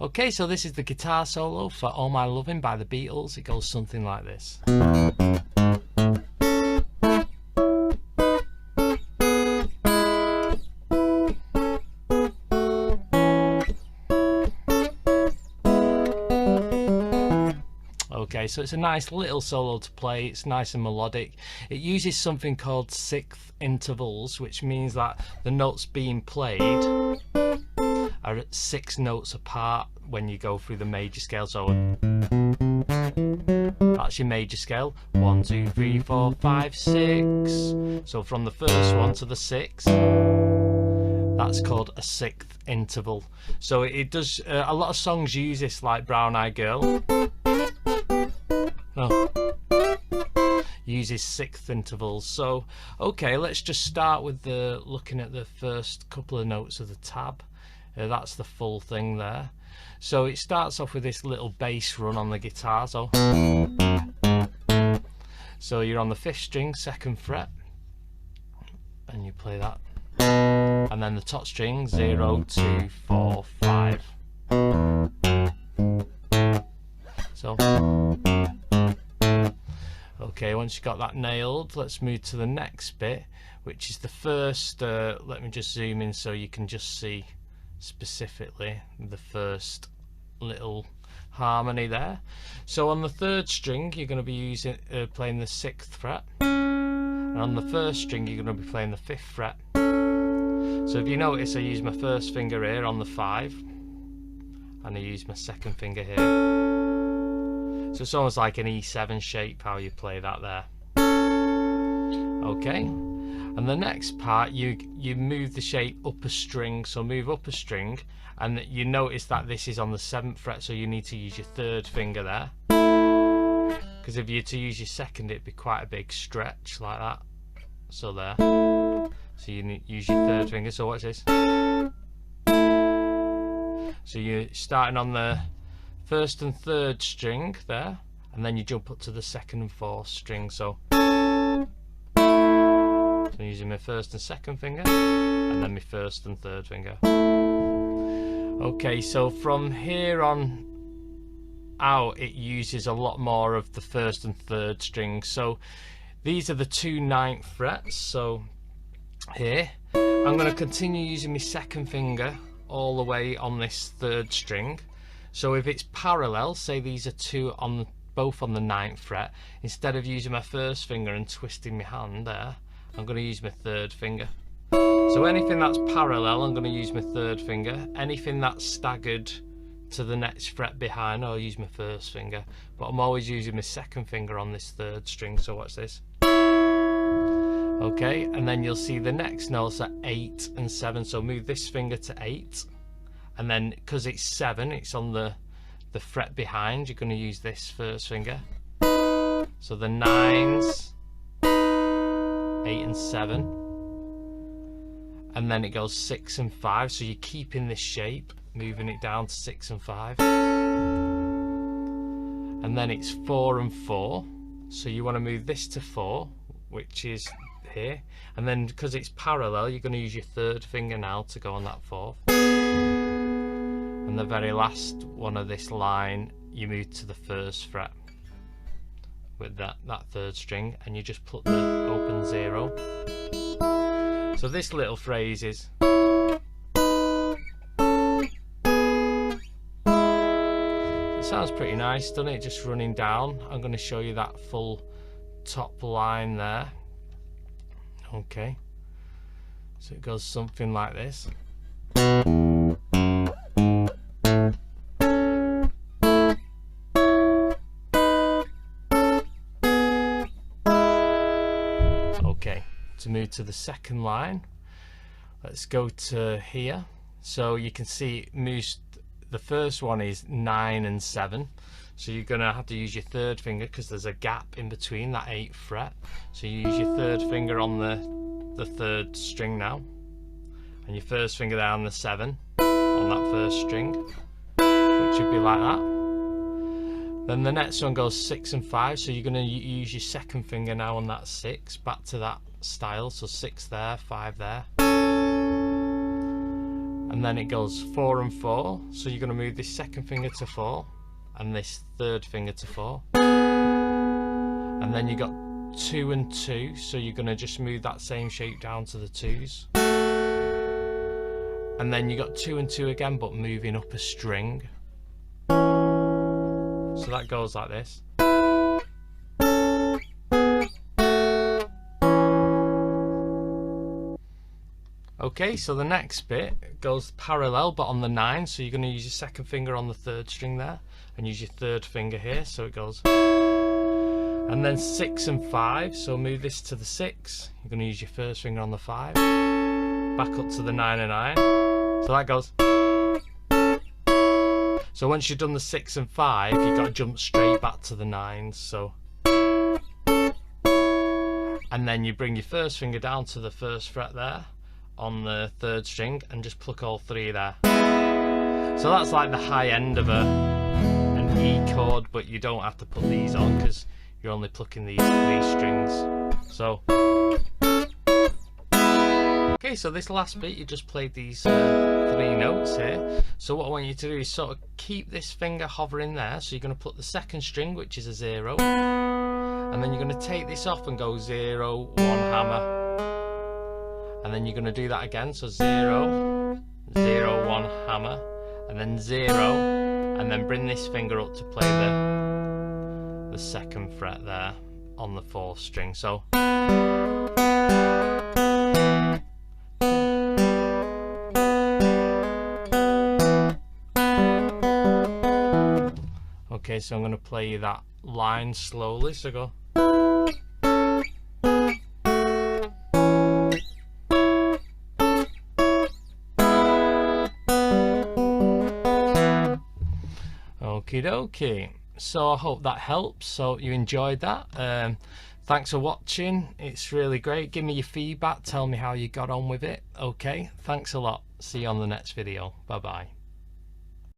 Okay, so this is the guitar solo for All My Loving by the Beatles. It goes something like this. Okay, so it's a nice little solo to play. It's nice and melodic. It uses something called sixth intervals, which means that the notes being played are at 6 notes apart when you go through the major scale. So that's your major scale. 1, 2, 3, 4, 5, 6. So from the first one to the 6th, that's called a sixth interval. So it does. A lot of songs use this, like Brown Eyed Girl. Uses sixth intervals. So okay, let's just start with looking at the first couple of notes of the tab. That's the full thing there. So it starts off with this little bass run on the guitar. So you're on the 5th string, 2nd fret, and you play that, and then the top string 0, 2, 4, 5. So okay, once you've got that nailed, let's move to the next bit, which is the first. Let me just zoom in so you can just see specifically the first little harmony there. So on the 3rd string, you're going to be playing the 6th fret, and on the 1st string, you're going to be playing the 5th fret. So if you notice, I use my 1st finger here on the 5, and I use my 2nd finger here. So it's almost like an E7 shape how you play that there. Okay, and the next part, you move the shape up a string. So move up a string, and you notice that this is on the 7th fret, so you need to use your 3rd finger there, because if you were to use your 2nd, it'd be quite a big stretch like that. So there, so you need to use your 3rd finger. So what's this? So you're starting on the 1st and 3rd string there, and then you jump up to the 2nd and 4th string. So I'm using my 1st and 2nd finger, and then my 1st and 3rd finger. Okay, so from here on out, it uses a lot more of the 1st and 3rd strings. So these are the 2 9th frets. So here, I'm going to continue using my 2nd finger all the way on this 3rd string. So if it's parallel, say these are both on the 9th fret, instead of using my 1st finger and twisting my hand there, I'm going to use my 3rd finger. So anything that's parallel, I'm going to use my 3rd finger. Anything that's staggered to the next fret behind, I'll use my 1st finger. But I'm always using my 2nd finger on this 3rd string. So watch this. Okay, and then you'll see the next notes are 8 and 7. So move this finger to 8. And then because it's 7, it's on the fret behind, you're going to use this 1st finger. So the 9s, 8 and 7, and then it goes 6 and 5. So you're keeping this shape, moving it down to 6 and 5, and then it's 4 and 4. So you want to move this to 4, which is here, and then because it's parallel, you're going to use your 3rd finger now to go on that 4th. And the very last one of this line, you move to the 1st fret with that 3rd string, and you just put the open 0. So this little phrase is, it sounds pretty nice, doesn't it? Just running down. I'm going to show you that full top line there. Okay, so it goes something like this. Okay, to move to the 2nd line, let's go to here. So you can see it moves, the first one is 9 and 7. So you're going to have to use your 3rd finger because there's a gap in between that 8th fret. So you use your 3rd finger on the 3rd string now, and your 1st finger there on the 7 on that 1st string, which would be like that. Then the next one goes 6 and 5, so you're going to use your 2nd finger now on that 6, back to that style. So 6 there, 5 there, and then it goes 4 and 4, so you're going to move this second finger to 4 and this third finger to 4, and then you got 2 and 2, so you're going to just move that same shape down to the 2s, and then you got 2 and 2 again, but moving up a string, so that goes like this. Okay, so the next bit goes parallel but on the 9, so you're going to use your second finger on the 3rd string there and use your 3rd finger here, so it goes, and then 6 and 5, so move this to the 6, you're going to use your 1st finger on the 5, back up to the 9 and 9, so that goes. So once you've done the 6 and 5, you've got to jump straight back to the 9s, so, and then you bring your 1st finger down to the 1st fret there on the 3rd string and just pluck all 3 there. So that's like the high end of an E chord, but you don't have to put these on because you're only plucking these 3 strings. So okay, so this last bit you just played these 3 notes here. So what I want you to do is sort of keep this finger hovering there, so you're going to put the 2nd string, which is a 0, and then you're going to take this off and go 0, 1 hammer, and then you're going to do that again, so 0, 0, 1 hammer, and then 0, and then bring this finger up to play the 2nd fret there on the 4th string. So okay, so I'm going to play you that line slowly, so go. Okie dokie, so I hope that helps, so you enjoyed that. Thanks for watching, it's really great. Give me your feedback, tell me how you got on with it. Okay, thanks a lot, see you on the next video, bye bye.